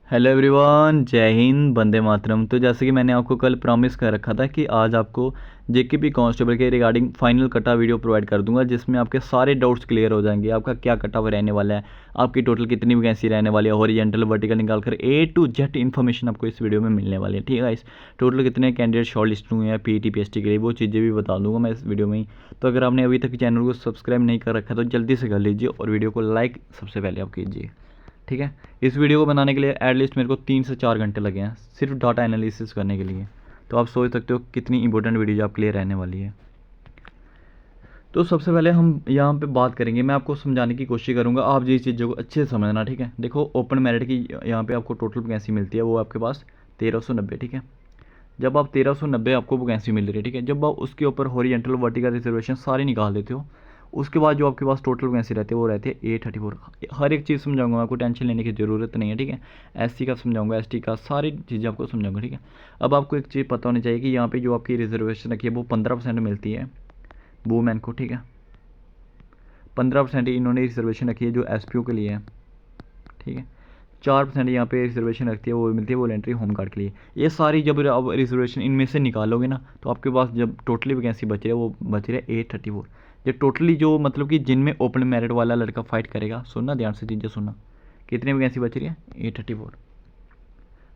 Hello everyone, जय हिंद, वंदे मातरम। तो जैसे कि मैंने आपको कल प्रॉमिस कर रखा था कि आज आपको जेकेपी कांस्टेबल के रिगार्डिंग फाइनल कटा वीडियो प्रोवाइड कर दूंगा, जिसमें आपके सारे डाउट्स क्लियर हो जाएंगे। आपका क्या कटा हुआ रहने वाला है, आपकी टोटल कितनी वैकेंसी रहने वाली है, हॉरिजॉन्टल वर्टिकल निकाल कर ए टू जेड इन्फॉर्मेशन आपको इस वीडियो में मिलने वाली है। ठीक है, इस टोटल कितने कैंडिडेट शॉर्ट लिस्ट हुए हैं पीटी पीएसटी के लिए, वो चीज़ें भी बता दूंगा मैं इस वीडियो में ही। तो अगर आपने अभी तक चैनल को सब्सक्राइब नहीं कर रखा तो जल्दी से कर लीजिए और वीडियो को लाइक सबसे पहले आप कीजिए। ठीक है, इस वीडियो को बनाने के लिए एटलीस्ट मेरे को 3 से 4 घंटे लगे हैं सिर्फ डाटा एनालिसिस करने के लिए। तो आप सोच सकते हो कितनी इंपॉर्टेंट वीडियो आपके लिए रहने वाली है। तो सबसे पहले हम यहाँ पे बात करेंगे, मैं आपको समझाने की कोशिश करूँगा, आप ये चीज़ों को अच्छे से समझना। ठीक है, देखो ओपन मेरिट की यहाँ पे आपको टोटल वैकेंसी मिलती है, वो आपके पास 1390। ठीक है, जब आप 1390 आपको वैकेंसी मिल रही है, ठीक है, जब आप उसके ऊपर हॉरिजॉन्टल वर्टिकल रिजर्वेशन सारे निकाल देते हो, उसके बाद जो आपके पास टोटल वैकेंसी रहती है वो रहती है 834। हर एक चीज़ समझाऊंगा, आपको टेंशन लेने की ज़रूरत नहीं है। ठीक है, एससी का समझाऊंगा, एसटी का, सारी चीज़ें आपको समझाऊंगा। ठीक है, अब आपको एक चीज़ पता होनी चाहिए कि यहाँ पे जो आपकी रिजर्वेशन रखी है वो 15% मिलती है वुमेन को। ठीक है, 15% इन्होंने रिजर्वेशन रखी है जो एस के लिए है। ठीक है, 4% यहाँ पे रिजर्वेशन रखती है वो मिलती है वॉलेंट्री होम गार्ड के लिए। ये सारी जब अब रिजर्वेशन इनमें से निकालोगे ना, तो आपके पास जब टोटली वैकेंसी बच रही है वो बच रही है 834। ये टोटली जो मतलब कि जिनमें ओपन मेरिट वाला लड़का फाइट करेगा, सुनना ध्यान से चीज़ें सुनना, कितनी वैकेंसी बच रही है 834।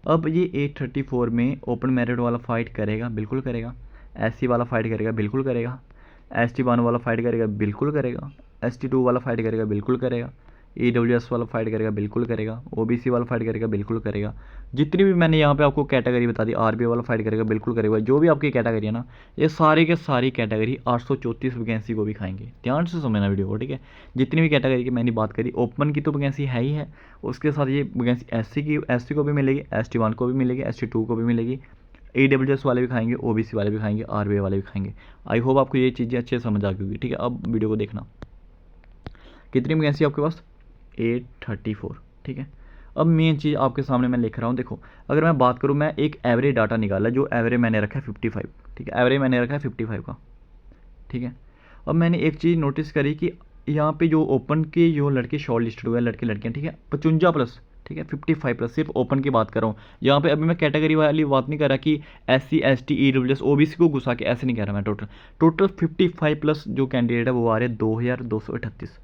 अब ये 834 में ओपन मेरिट वाला फाइट करेगा, बिल्कुल करेगा। एससी वाला फाइट करेगा, बिल्कुल करेगा। एसटी वन वाला फाइट करेगा, बिल्कुल करेगा। एसटी 2 वाला फाइट करेगा, बिल्कुल करेगा। ईडब्ल्यूएस वाला फाइट करेगा, बिल्कुल करेगा। ओबीसी वाला फाइट करेगा, बिल्कुल करेगा। जितनी भी मैंने यहाँ पे आपको कैटेगरी बता दी, आरबीआई वाला फाइट करेगा, बिल्कुल करेगा। जो भी आपकी कैटेगरी है ना, ये सारी के सारी कैटेगरी 834 वैकेंसी को भी खाएंगे। ध्यान से समझना वीडियो को। ठीक है, जितनी भी कैटेगरी की मैंने बात करी, ओपन की तो वैकेंसी है ही है, उसके साथ ये वैकेंसी एससी को भी मिलेगी, ST1 को भी मिलेगी, ST2 को भी मिलेगी। ईडब्ल्यूएस वाले भी खाएंगे, ओबीसी वाले भी खाएंगे, आरबीआई वाले भी खाएंगे। आई होप आपको ये चीज़ें अच्छे से समझ आ गई होगी। ठीक है, अब वीडियो को देखना, कितनी वैकेंसी आपके पास 834। ठीक है, अब मेन चीज़ आपके सामने मैं लिख रहा हूँ। देखो, अगर मैं बात करूँ, मैं एक एवरेज डाटा निकाला, जो एवरेज मैंने रखा है 55। ठीक है, एवरेज मैंने रखा है 55 का। ठीक है, अब मैंने एक चीज़ नोटिस करी कि यहाँ पे जो ओपन के जो लड़के शॉर्ट लिस्टेड हुए लड़के लड़कियाँ, ठीक है, 55+। ठीक है, 55+, सिर्फ ओपन की बात कर रहा हूँ यहाँ पे। अभी मैं कैटेगरी वाली बात नहीं कर रहा कि SC ST EWS OBC को घुसा के, ऐसे नहीं कह रहा मैं। टोटल टोटल 55+ जो कैंडिडेट है वो आ रहे हैं 2238।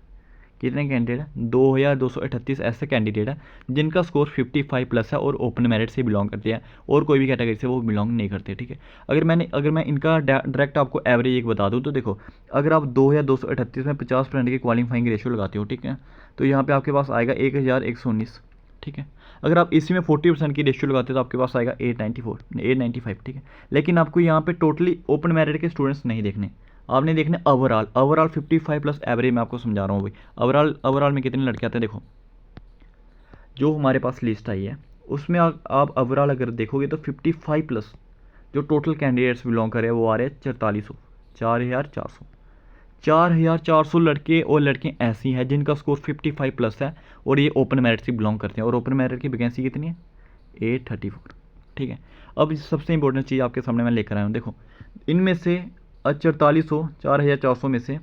कितने कैंडिडेट हैं 2238 ऐसे कैंडिडेट हैं जिनका स्कोर 55+ है और ओपन मेरिट से बिलोंग करते हैं, और कोई भी कैटेगरी से वो बिलोंग नहीं करते। ठीक है, अगर मैं इनका डायरेक्ट आपको एवरेज एक बता दूं, तो देखो, अगर आप 2238 में 50% की क्वालिफाइंग रेशियो लगाते हो, ठीक है, तो यहाँ पे आपके पास आएगा 1119। ठीक है, अगर आप इसी में 40% की रेशियो लगाते हो तो आपके पास आएगा 895। ठीक है, लेकिन आपको यहाँ पे टोटली ओपन मेरिट के स्टूडेंट्स नहीं देखने, आपने देखने ओवरऑल 55+ एवरेज। मैं आपको समझा रहा हूँ भाई, ओवरऑल में कितने लड़के आते हैं। देखो, जो हमारे पास लिस्ट आई है उसमें आप ओवरऑल अगर देखोगे तो 55+ जो टोटल कैंडिडेट्स बिलोंग कर रहे हैं वो आ रहे हैं 4400, 4400। 4400 लड़के और लड़कियाँ ऐसी हैं जिनका स्कोर 55+ है और ये ओपन मेरिट से बिलोंग करते हैं, और ओपन मेरिट की वैकेंसी कितनी है 834। ठीक है, अब सबसे इंपॉर्टेंट चीज़ आपके सामने मैं लेकर आया हूँ। देखो, इनमें से 4400 में से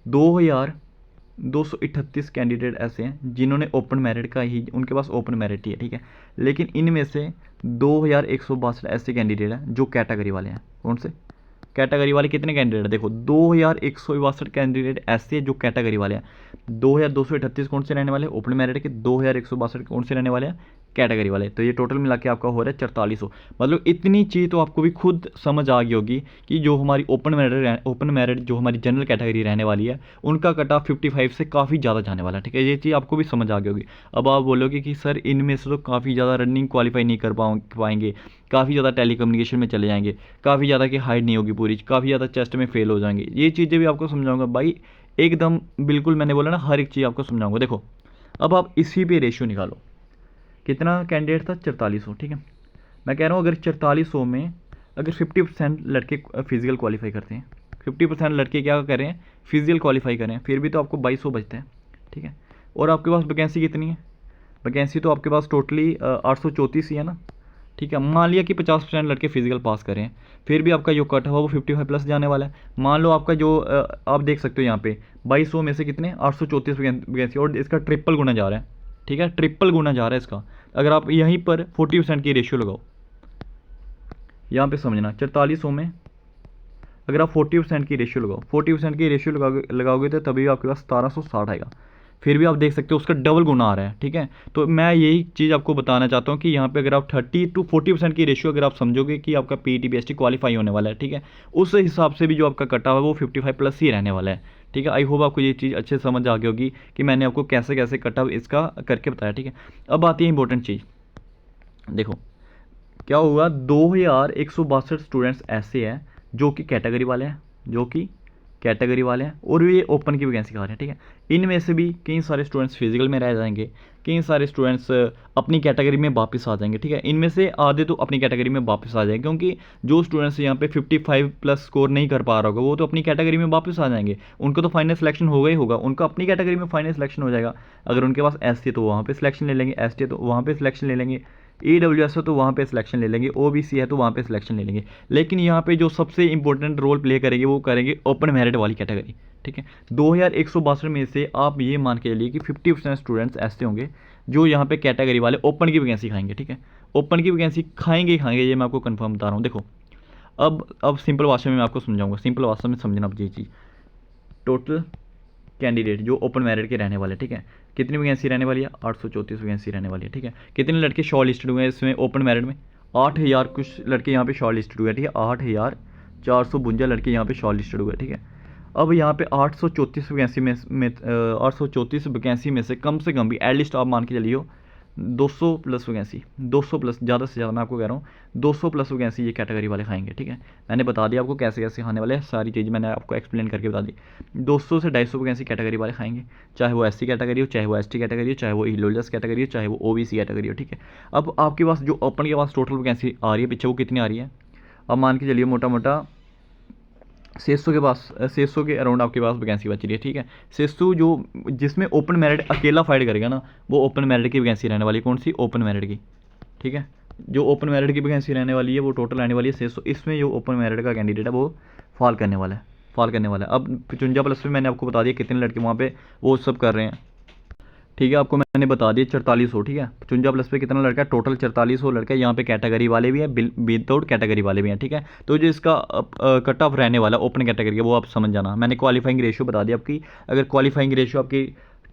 2238 कैंडिडेट ऐसे हैं जिन्होंने ओपन मेरिट का ही, उनके पास ओपन मेरिट ही है। ठीक है, लेकिन इनमें से 2162 ऐसे कैंडिडेट हैं जो कैटेगरी वाले हैं। कौन से कैटेगरी वाले, कितने कैंडिडेट हैं, देखो 2162 कैंडिडेट ऐसे जो कैटेगरी वाले हैं। 2238 कौन से रहने वाले ओपन मेरिट के, 2162 कौन से रहने वाले हैं कैटेगरी वाले। तो ये टोटल मिला के आपका हो रहा है 4400। मतलब इतनी चीज़ तो आपको भी खुद समझ आ गई होगी कि जो हमारी ओपन मेरिट जो हमारी जनरल कैटेगरी रहने वाली है, उनका कट ऑफ 55 से काफ़ी ज़्यादा जाने वाला है। ठीक है, ये चीज़ आपको भी समझ आ गई होगी। अब आप बोलोगे कि सर इनमें से तो काफ़ी ज़्यादा रनिंग क्वालिफाई नहीं कर पाएंगे, काफ़ी ज़्यादा टेलीकम्युनिकेशन में चले जाएंगे, काफ़ी ज़्यादा की हाइट नहीं होगी पूरी, काफ़ी ज़्यादा चेस्ट में फेल हो जाएंगे। ये चीज़ें भी आपको समझाऊंगा भाई, एकदम बिल्कुल मैंने बोला ना, हर एक चीज़ आपको समझाऊंगा। देखो, अब आप इसी पे रेशियो निकालो, कितना कैंडिडेट था 4400। ठीक है, मैं कह रहा हूँ अगर 4400 में अगर 50% लड़के फिजिकल क्वालिफाई करते हैं, 50% लड़के क्या कर रहे हैं फिजिकल क्वालिफाई करें, फिर भी तो आपको 2200 बचते हैं। ठीक है, और आपके पास वैकेंसी कितनी है, वैकेंसी तो आपके पास टोटली 834 ही है ना। ठीक है, मान लिया कि 50% लड़के फिजिकल पास करें, फिर भी आपका जो कट हुआ वो 55+ जाने वाला है। मान लो आपका जो आप देख सकते हो यहाँ पे 2200 में से कितने 834 वैकेंसी, और इसका ट्रिपल गुना जा रहा है। ठीक है, ट्रिपल गुना जा रहा है इसका। अगर आप यहीं पर 40% की रेशियो लगाओ, यहाँ पे समझना 4400 में अगर आप 40% की रेशियो लगाओ, 40% की रेशियो लगाओगे तो तभी आपके पास 1760 आएगा। फिर भी आप देख सकते हो उसका डबल गुना आ रहा है, ठीक है। तो मैं यही चीज़ आपको बताना चाहता हूँ कि यहाँ पे अगर आप 30 to 40% की रेशियो अगर आप समझोगे कि आपका पीईटी पीएचडी क्वालिफाई होने वाला है, ठीक है, उस हिसाब से भी जो आपका कटा हुआ है वो 55 प्लस ही रहने वाला है, ठीक है। आई होप आपको ये चीज़ अच्छे समझ आ गई होगी कि मैंने आपको कैसे कैसे कट ऑफ इसका करके बताया, ठीक है। अब आती है इंपॉर्टेंट चीज़, देखो क्या हुआ, 2162 स्टूडेंट्स ऐसे हैं जो कि कैटेगरी वाले हैं, जो कि कैटेगरी वाले हैं और ये ओपन की वैकेंसी खा रहे हैं, ठीक है। इनमें से भी कई सारे स्टूडेंट्स फिजिकल में रह जाएंगे, कई सारे स्टूडेंट्स अपनी कैटेगरी में वापस आ जाएंगे, ठीक है। इनमें से आधे तो अपनी कैटेगरी में वापस आ जाएंगे, क्योंकि जो स्टूडेंट्स यहाँ पे 55 प्लस स्कोर नहीं कर पा रहा होगा वो तो अपनी कैटेगरी में वापस आ जाएंगे, उनको तो फाइनल सिलेक्शन होगा ही होगा, उनका अपनी कैटेगरी में फाइनल सिलेक्शन हो जाएगा। अगर उनके पास SC है तो वहाँ पे सिलेक्शन ले लेंगे, ST है तो वहाँ पे सिलेक्शन ले लेंगे, EWS है तो वहाँ पे सिलेक्शन ले लेंगे, OBC है तो वहाँ पे सिलेक्शन ले लेंगे। लेकिन यहाँ पे जो सबसे इंपॉर्टेंट रोल प्ले करेंगे वो करेंगे ओपन मेरिट वाली कैटेगरी, ठीक है। 2162 में से आप ये मान के चलिए कि 50% स्टूडेंट्स ऐसे होंगे जो यहाँ पे कैटेगरी वाले ओपन की वैकेंसी खाएंगे, ठीक है। ओपन की वैकेंसी खाएंगे ही खाएंगे, ये मैं आपको कंफर्म बता रहा हूँ। देखो अब सिंपल भाषा में मैं आपको समझाऊंगा, सिंपल भाषा में समझना आप ये चीज़। टोटल कैंडिडेट जो ओपन मेरिट के रहने वाले, ठीक है, कितनी वैकेंसी रहने वाली है, 834 वैकेंसी रहने वाली है, ठीक है। कितने लड़के शॉर्ट लिस्टेड हुए हैं इसमें ओपन मेरिट में, 8000 कुछ लड़के यहाँ पे शॉर्ट लिस्टेड हुए हैं, ठीक है। 8452 लड़के यहाँ पे शॉर्ट लिस्टेड हुए हैं, ठीक है। अब यहाँ पे 834 वैकेंसी में 834 वैकेंसी में से कम भी एटलीस्ट आप मान के चलिए 200 प्लस वैकेंसी, 200 प्लस, ज़्यादा से ज़्यादा मैं आपको कह रहा हूँ 200 प्लस वैकेंसी ये कैटेगरी वाले खाएंगे, ठीक है। मैंने बता दिया आपको कैसे कैसे खाने वाले हैं, सारी चीज़ मैंने आपको एक्सप्लेन करके बता दी। 200 से 250 वैकेंसी कैटेगरी वाले खाएंगे, चाहे वो SC कैटेगरी हो, चाहे वो ST कैटेगरी हो, चाहे वो EWS कैटेगरी हो, चाहे वो OBC कैटेगरी हो, ठीक है। अब आपके पास जो ओपन के पास टोटल वैकेंसी आ रही है पीछे, वो कितनी आ रही है, अब मान के चलिए मोटा मोटा 600 के पास, 600 के अराउंड आपके पास वैकेंसी बच रही है, ठीक है। 600 जो जिसमें ओपन मेरिट अकेला फाइट करेगा ना, वो ओपन मेरिट की वैकेंसी रहने वाली है, कौन सी, ओपन मेरिट की, ठीक है। जो ओपन मेरिट की वैकेंसी रहने वाली है वो टोटल रहने वाली है 600, इसमें जो ओपन मेरिट का कैंडिडेट है वो फॉल करने वाला है, फॉल करने वाला है। अब 55 प्लस में मैंने आपको बता दिया कितने लड़के वहाँ पे वो सब कर रहे हैं, ठीक है। आपको मैंने बता दिया 4400, ठीक है। 55 प्लस पे कितना लड़का है, टोटल 4400 लड़का है। यहाँ पे कैटेगरी वाले भी हैं, विदाउट कैटेगरी वाले भी हैं, ठीक है। तो जो इसका कट ऑफ रहने वाला ओपन कैटेगरी है वो आप समझ जाना। मैंने क्वालिफाइंग रेशियो बता दिया आपकी, अगर क्वालिफाइंग रेशियो आपकी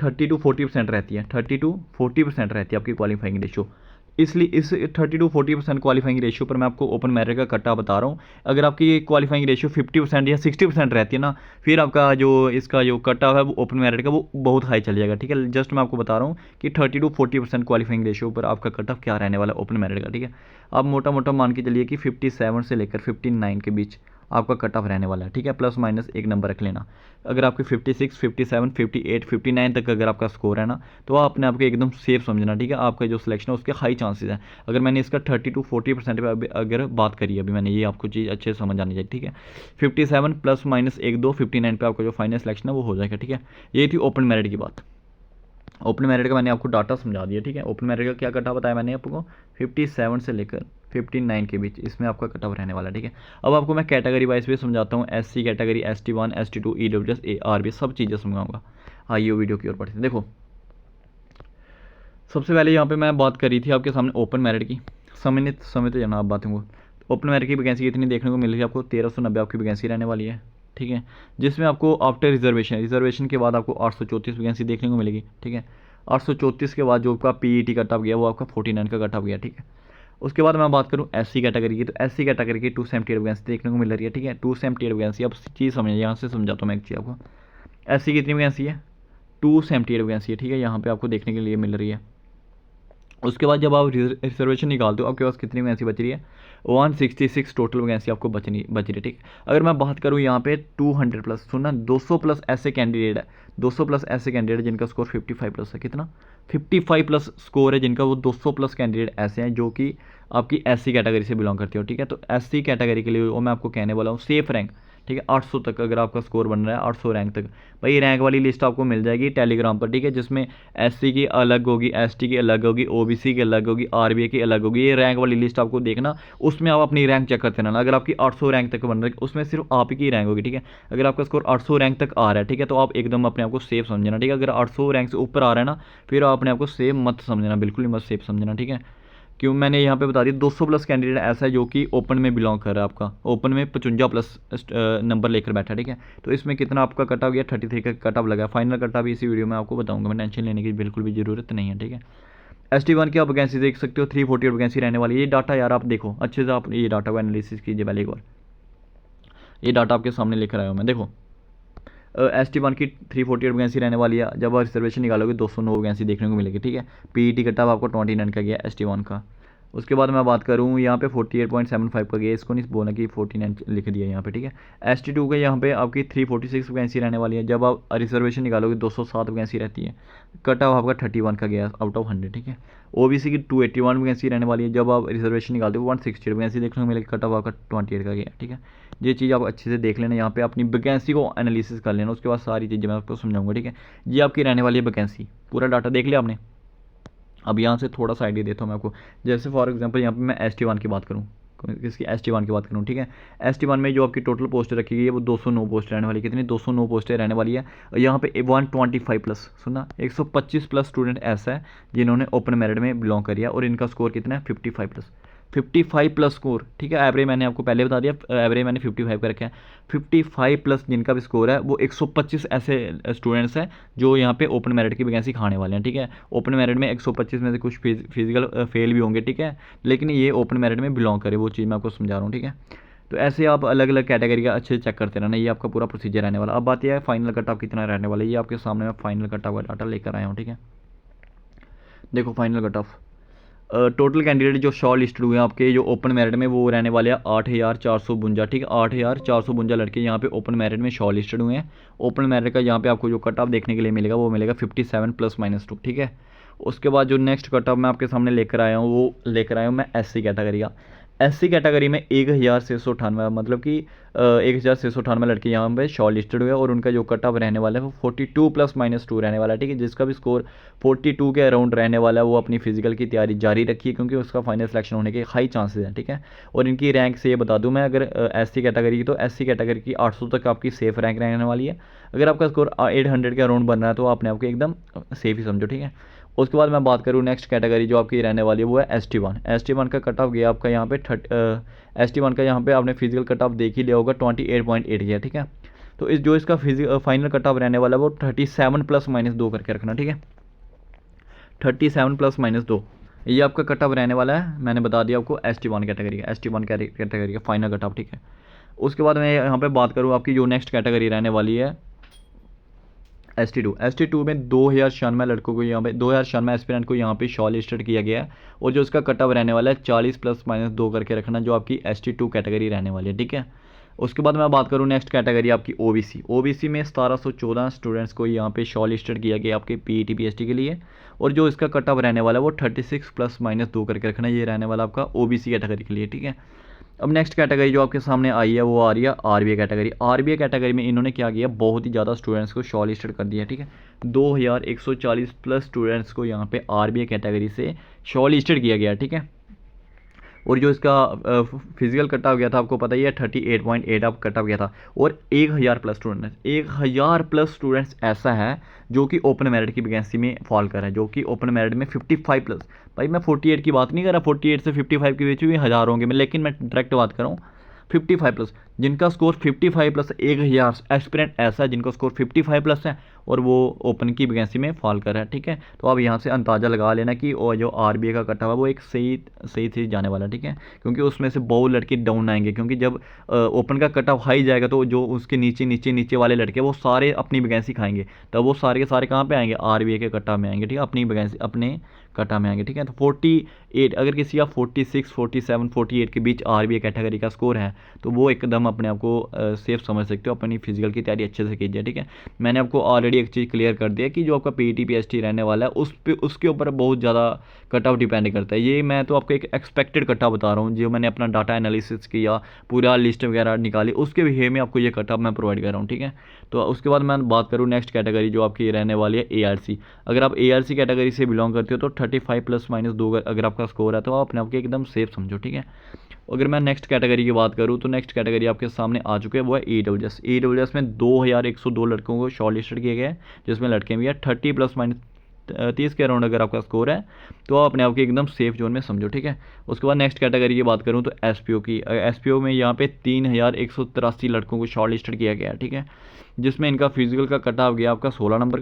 30 to 40% रहती है, 30 to 40% रहती है आपकी क्वालिफाइंग रेशियो, इसलिए इस 30 to 40% क्वालिफाइंग रेशियो पर मैं आपको ओपन मेरिट का कट्टा बता रहा हूँ। अगर आपकी क्वालिफाइंग रेशियो 50% या 60% रहती है ना, फिर आपका जो इसका जो कट्टा है वो ओपन मेरिट का वो बहुत हाई चल जाएगा, ठीक है। जस्ट मैं आपको बता रहा हूँ कि 30 to 40% क्वालिफाइंग रेशियो पर आपका कट ऑफ क्या रहने वाला है ओपन मेरिट का, ठीक है। आप मोटा मोटा मान के चलिए कि 57 से लेकर 59 के बीच आपका कट ऑफ रहने वाला है, ठीक है। प्लस माइनस एक नंबर रख लेना। अगर आपके 56, 57, 58, 59 तक अगर आपका स्कोर है ना, तो आप अपने आपके एकदम सेफ समझना, ठीक है। आपका जो सिलेक्शन है उसके हाई चांसेस हैं। अगर मैंने इसका 30 to 40% पे अगर बात करी अभी मैंने, ये आपको चीज़ अच्छे से समझ आनी चाहिए, ठीक है। 57 प्लस माइनस 1-2 59 पे आपका जो फाइनल सिलेक्शन है वो हो जाएगा, ठीक है। ये थी ओपन मेरिट की बात। ओपन मेरिट का मैंने आपको डाटा समझा दिया, ठीक है। ओपन मेरिट का क्या कट ऑफ बताया मैंने आपको, 57 से लेकर 59 के बीच इसमें आपका कट ऑफ रहने वाला है, ठीक है। अब आपको मैं कैटेगरी वाइज भी समझाता हूँ, SC category, ST1, ST2, EWS, ARB सब चीज़ें समझाऊंगा। आइए वीडियो की ओर बढ़ते हैं। देखो सबसे पहले यहाँ पे मैं बात करी थी आपके सामने ओपन मेरिट की, समय तो जाना आप बातों को। ओपन मेरिट की वैकेंसी कितनी देखने को मिल रही है आपको, 1390 आपकी वैकेंसी रहने वाली है, ठीक है। जिसमें आपको आफ्टर रिजर्वेशन के बाद आपको 834 वैकेंसी देखने को मिलेगी, ठीक है। 834 के बाद जो आपका PET कट ऑफ गया वो आपका 49 का कट ऑफ गया, ठीक है। उसके बाद मैं बात करूँ SC कैटेगरी की, तो SC कैटेगरी की 278 वैकेंसी देखने को मिल रही है, ठीक है। 278 वैकेंसी, अब चीज़ समझिए, यहाँ से समझाता हूँ मैं एक चीज़ आपको। SC कितनी वैकेंसी है, 278 वैकेंसी है, ठीक है। यहाँ पे आपको देखने के लिए मिल रही है। उसके बाद जब आप रिजर्वेशन निकालते हो आपके पास कितनी वैकेंसी बच रही है, 166 टोटल वैकेंसी आपको बच रही है, ठीक। अगर मैं बात करूँ यहाँ पे 200 प्लस, सुनना 200 प्लस ऐसे कैंडिडेट है, 200 प्लस ऐसे कैंडिडेट जिनका स्कोर 55 प्लस है, कितना 55 प्लस स्कोर है जिनका, वो 200 प्लस कैंडिडेट ऐसे हैं जो कि आपकी SC कैटेगरी से बिलोंग करती हो, ठीक है। तो SC कैटेगरी के लिए वो मैं आपको कहने वाला हूँ सेफ रैंक, ठीक है। 800 तक अगर आपका स्कोर बन रहा है, 800 रैंक तक, भाई रैंक वाली लिस्ट आपको मिल जाएगी टेलीग्राम पर, ठीक है, जिसमें एससी की अलग होगी, एसटी की अलग होगी, ओबीसी की अलग होगी, आरबीए की अलग होगी। ये रैंक वाली लिस्ट आपको देखना, उसमें आप अपनी रैंक चेक करते रहना। अगर आपकी 800 रैंक तक बन रही है उसमें सिर्फ आप ही की रैंक होगी, ठीक है। अगर आपका स्कोर 800 रैंक तक आ रहा है, ठीक है, तो आप एकदम अपने आप को सेफ समझना, ठीक है। अगर 800 रैंक से ऊपर आ रहा है ना, फिर आप अपने आप को सेफ मत समझना, बिल्कुल ही मत सेफ समझना, ठीक है। क्यों मैंने यहाँ पे बता दिया 200 प्लस कैंडिडेट ऐसा है जो कि ओपन में बिलोंग कर रहा है, आपका ओपन में 55 प्लस नंबर लेकर बैठा है, ठीक है। तो इसमें कितना आपका कट ऑफ गया, 33 का कट ऑफ लगा। फाइनल कट ऑफ इसी वीडियो में आपको बताऊंगा मैं, टेंशन लेने की बिल्कुल भी ज़रूरत नहीं है, ठीक है। ST1 की आप वैकेंसी देख सकते हो, 348 वैकेंसी रहने वाली है। ये डाटा यार आप देखो अच्छे से, आप ये डाटा को एनालिसिस कीजिए पहले एक बार। ये डाटा आपके सामने लेकर आया हूँ मैं, देखो ST1 की 348 वैकेंसी रहने वाली है। जब आप रिजर्वेशन निकालोगे 209 वैकेंसी देखने को मिलेगी, ठीक है। PET कट ऑफ आपको 29 का गया ST1 का। उसके बाद मैं बात करूँ यहाँ पे 48.75 का गया, इसको नहीं बोला कि 49 लिख दिया यहाँ पे, ठीक है। ST2 का यहाँ पे आपकी 346 वैकेंसी रहने वाली है। जब आप रिजर्वेशन निकालोगे 207 वैकेंसी रहती है। कट ऑफ आपका 31 का गया आउट ऑफ 100, ठीक है। OBC की 281 वैकेंसी रहने वाली है। जब आप रिजर्वेशन निकालते हो 160 वैकेंसी देखने को मिलेगी। कट ऑफ आपका 28 का गया, ठीक है। ये चीज़ आप अच्छे से देख लेना, यहाँ पे अपनी वैकेंसी को एनालिसिस कर लेना, उसके बाद सारी चीज़ें मैं आपको समझाऊंगा, ठीक है। ये आपकी रहने वाली है वैकेंसी, पूरा डाटा देख लिया आपने। अब यहाँ से थोड़ा सा आइडिया देता हूँ मैं आपको। जैसे फॉर एग्जांपल यहाँ पे मैं ST1 की बात करूँ, किसकी ST1 की बात करूँ, ठीक है। ST1 में जो आपकी टोटल पोस्ट रखी गई है वो 209 पोस्ट रहने वाली है। कितनी 209 पोस्टें रहने वाली है। और यहाँ पे 125 प्लस, सुना, 125 प्लस स्टूडेंट ऐसा है जिन्होंने ओपन मेरिट में बिलोंग किया और इनका स्कोर कितना है 55 प्लस, 55 प्लस स्कोर, ठीक है। एवरेज मैंने आपको पहले बता दिया, एवरेज मैंने 55 का रखा है। 55 प्लस जिनका भी स्कोर है वो 125 ऐसे स्टूडेंट्स हैं जो यहाँ पे ओपन मेरिट की वैकेंसी खाने वाले हैं, ठीक है। ओपन मेरिट में 125 में से कुछ फिजिकल फेल भी होंगे, ठीक है, लेकिन ये ओपन मेरिट में बिलोंग करे, वो चीज़ मैं आपको समझा रहा हूँ, ठीक है। तो ऐसे आप अलग अलग कैटेगरी का अच्छे से चेक करते रहना, ये आपका पूरा प्रोसीजर रहने वाला। अब बात यह है फाइनल कट ऑफ कितना रहने वाला है। ये आपके सामने मैं फाइनल कट ऑफ का डाटा लेकर आया हूँ, ठीक है। देखो final cut off total candidate जो शॉर्ट लिस्टेड हुए हैं आपके जो ओपन मेरिट में वो रहने वाले हैं 8,452, ठीक है। 8,452 लड़के यहाँ पे ओपन मेरिट में शॉर्ट लिस्टेड हुए हैं। ओपन मेरिट का यहाँ पे आपको जो कट ऑफ देखने के लिए मिलेगा वो मिलेगा 57 +-2, ठीक है। उसके बाद जो नेक्स्ट कट ऑफ मैं आपके सामने लेकर आया हूँ वो लेकर आया हूँ मैं SC कैटेगरी का। SC कैटेगरी में 1,698, मतलब कि 1,698 लड़के यहाँ पे शॉर्ट लिस्टेड हुए और उनका जो कट ऑफ रहने वाला है वो 42 +-2 रहने वाला है, ठीक है। जिसका भी स्कोर 42 के अराउंड रहने वाला है वो अपनी फिजिकल की तैयारी जारी रखिए, क्योंकि उसका फाइनल सिलेक्शन होने के हाई चांसेस हैं, ठीक है। और इनकी रैंक से ये बता दूं मैं, अगर SC कैटेगरी की, तो SC कैटेगरी की 800 तक आपकी सेफ रैंक रहने वाली है। अगर आपका स्कोर 800 के अराउंड बन रहा है तो अपने आपको एकदम सेफ ही समझो, ठीक है। उसके बाद मैं बात करूँ नेक्स्ट कैटेगरी जो आपकी रहने वाली है वो है ST1। ST1 का कट ऑफ गया आपका यहाँ पे ST1 का यहाँ पे आपने फिजिकल कट ऑफ देख ही लिया होगा, 28.8 गया, ठीक है। तो इस जो इसका फाइनल कट ऑफ रहने वाला है वो 37 +-2 करके रखना, ठीक है। 37 +-2 ये आपका कट ऑफ रहने वाला है। मैंने बता दिया आपको ST1 कैटेगरी का, ST1 कैटेगरी का फाइनल कट ऑफ, ठीक है। उसके बाद मैं यहाँ पे बात करूँ आपकी जो नेक्स्ट कैटेगरी रहने वाली है ST2 में 2,096 लड़कों को यहाँ पे 2,096 एस्पिरेंट को यहाँ पे शॉर्ट लिस्टेड किया गया है। और जो इसका कट ऑफ रहने वाला है 40 +-2 करके रखना, जो आपकी ST2 कैटेगरी रहने वाली है, ठीक है। उसके बाद मैं बात करूँ नेक्स्ट कैटेगरी आपकी OBC में 1714 स्टूडेंट्स को यहाँ पे शॉर्ट लिस्टेड किया गया आपके PET PST के लिए। और जो इसका कट ऑफ रहने वाला है वो 36 +-2 करके रखना, ये रहने वाला आपका OBC कैटेगरी के लिए, ठीक है। अब नेक्स्ट कैटेगरी जो आपके सामने आई है वो आ रही है RBA कैटेगरी। RBA कैटेगरी में इन्होंने क्या किया, बहुत ही ज़्यादा स्टूडेंट्स को शॉर्ट लिस्टेड कर दिया, ठीक है। 2,140 प्लस स्टूडेंट्स को यहाँ पे RBA कैटेगरी से शॉर्ट लिस्टेड किया गया, ठीक है। और जो इसका फिजिकल कट ऑफ गया था आपको पता ही है 38.8 आप कट ऑफ गया था। और 1,000 प्लस स्टूडेंट्स, 1,000 प्लस स्टूडेंट्स ऐसा है जो कि ओपन मेरिट की वैकेंसी में फॉल कर रहा है, जो कि ओपन मेरिट में 55 प्लस। भाई मैं 48 की बात नहीं कर रहा, 48 से 55 के बीच भी हज़ार होंगे मैं, लेकिन मैं डायरेक्ट बात कर रहा हूँ 55 प्लस। जिनका स्कोर 55 प्लस, 1,000 एस्पिरेंट ऐसा है जिनका स्कोर 55 प्लस है और वो ओपन की वैकेंसी में फॉल कर रहा है, ठीक है। तो आप यहाँ से अंदाज़ा लगा लेना कि वो जो RBA का कटा हुआ वो एक सही थी जाने वाला, ठीक है। क्योंकि उसमें से बहुत लड़के डाउन आएंगे, क्योंकि जब ओपन का कट ऑफ हाई जाएगा तो जो उसके नीचे वाले लड़के वो सारे अपनी वैकेंसी खाएंगे, तब वो सारे के सारे कहाँ पे आएंगे, RBA के कटा में आएंगे, ठीक है, अपनी वैकेंसी अपने कटा में आएंगे, ठीक है। तो 48 अगर किसी का 46, 47, 48 के बीच RBA कैटेगरी का स्कोर है तो वो एकदम एकदम अपने आप को सेफ समझ सकते हो, अपनी फिजिकल की तैयारी अच्छे से कीजिए, ठीक है। मैंने आपको ऑलरेडी एक चीज़ क्लियर कर दिया कि जो आपका पीटी पीएसटी रहने वाला है उसके ऊपर बहुत ज़्यादा कट ऑफ डिपेंड करता है। ये मैं तो आपको एक एक्सपेक्टेड कट ऑफ बता रहा हूँ, जो मैंने अपना डाटा एनालिसिस किया, पूरा लिस्ट वगैरह निकाली, उसके वे में आपको ये कट ऑफ मैं प्रोवाइड कर रहा हूँ, ठीक है। तो उसके बाद मैं बात करूँ नेक्स्ट कैटेगरी जो आपकी रहने वाली है ARC। अगर आप ARC कैटेगरी से बिलोंग करते हो तो 35 +- 2 अगर आपका स्कोर है तो आप अपने आप को एकदम सेफ समझो, ठीक है। अगर मैं नेक्स्ट कैटेगरी की बात करूँ तो नेक्स्ट कैटेगरी आपके सामने आ चुके हैं, वो है EWS में 2102 लड़कों को शॉर्ट लिस्टेड किया गया है, जिसमें लड़के भी है। 30 के अराउंड अगर आपका स्कोर है तो आप अपने आप को एकदम सेफ जोन में समझो, ठीक है। उसके बाद नेक्स्ट कैटेगरी की बात करूँ तो SPO की, SPO में यहाँ पे 3183 लड़कों को शॉर्ट लिस्टेड किया गया है, ठीक है, जिसमें इनका फिजिकल का कट ऑफ गया आपका 16 नंबर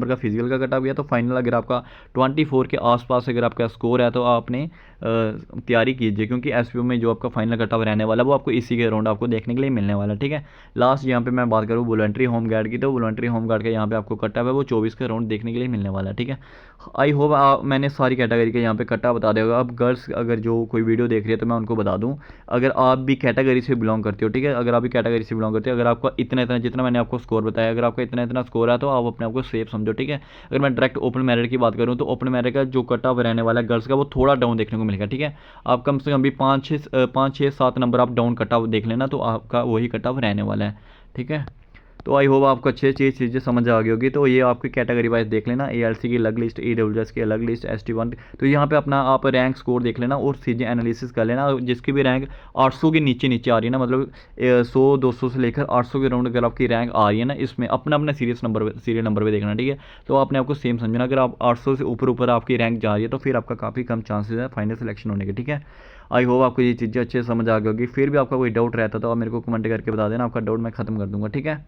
का फिजिकल का कट ऑफ गया। तो फाइनल अगर आपका 24 के आसपास अगर आपका स्कोर है तो आपने तैयारी कीजिए, क्योंकि SPO में जो आपका फाइनल कट ऑफ रहने वाला है वो आपको इसी के अराउंड आपको देखने के लिए मिलने वाला है, ठीक है। लास्ट यहाँ पे मैं बात करूँ वॉलंटरी होम गार्ड की, तो वॉलंटरी होम गार्ड का यहाँ पे आपको कट ऑफ है वो 24 के अराउंड देखने के लिए मिलने वाला है, ठीक है। आई होप मैंने सारी कैटेगरी के यहाँ पे कट ऑफ बता दिया होगा। अब गर्ल्स अगर जो कोई वीडियो देख रही है तो मैं उनको बता दूँ, अगर आप भी कैटेगरी से बिलोंग करते हो, ठीक है, अगर आप भी कैटेगरी से बिलोंग करते हो, अगर आपका इतना जितना मैंने आपको स्कोर बताया, अगर आपका इतना स्कोर है तो आप अपने आप को सेफ समझो, ठीक है। अगर मैं डायरेक्ट ओपन मेरिट की बात करूँ तो ओपन मेरिट का जो कट ऑफ रहने वाला है गर्ल्स का वो थोड़ा डाउन देखने को मिलेगा, ठीक है। आप कम से कम भी 5-6-7 नंबर आप डाउन कट ऑफ देख लेना तो आपका वही कट ऑफ रहने वाला है, ठीक है। तो आई होप आपको अच्छी अच्छी चीज़ें समझ आ गई होगी। तो ये आपकी कैटेगरी वाइज देख लेना, ARC की अलग लिस्ट, EWS की अलग लिस्ट, ST1। तो यहाँ पे अपना आप रैंक स्कोर देख लेना और चीज़ें एनालिसिस कर लेना। जिसकी भी रैंक 800 के नीचे आ रही है ना, मतलब 100-200 से लेकर 800 के राउंड अगर आपकी रैंक आ रही है ना, इसमें अपना अपना सीरियल नंबर पर देखना, ठीक है। तो आपने आपको सेम समझना, अगर आप 800 से ऊपर आपकी रैंक जा रही है तो फिर आपका काफ़ी कम चांसेस है फाइनल सिलेक्शन होने के, ठीक है। आई होप आपको ये चीज़ें अच्छे से समझ आ गई होगी। फिर भी आपका कोई डाउट रहता तो आप मेरे को कमेंट करके बता देना, आपका डाउट मैं खत्म कर दूँगा, ठीक है।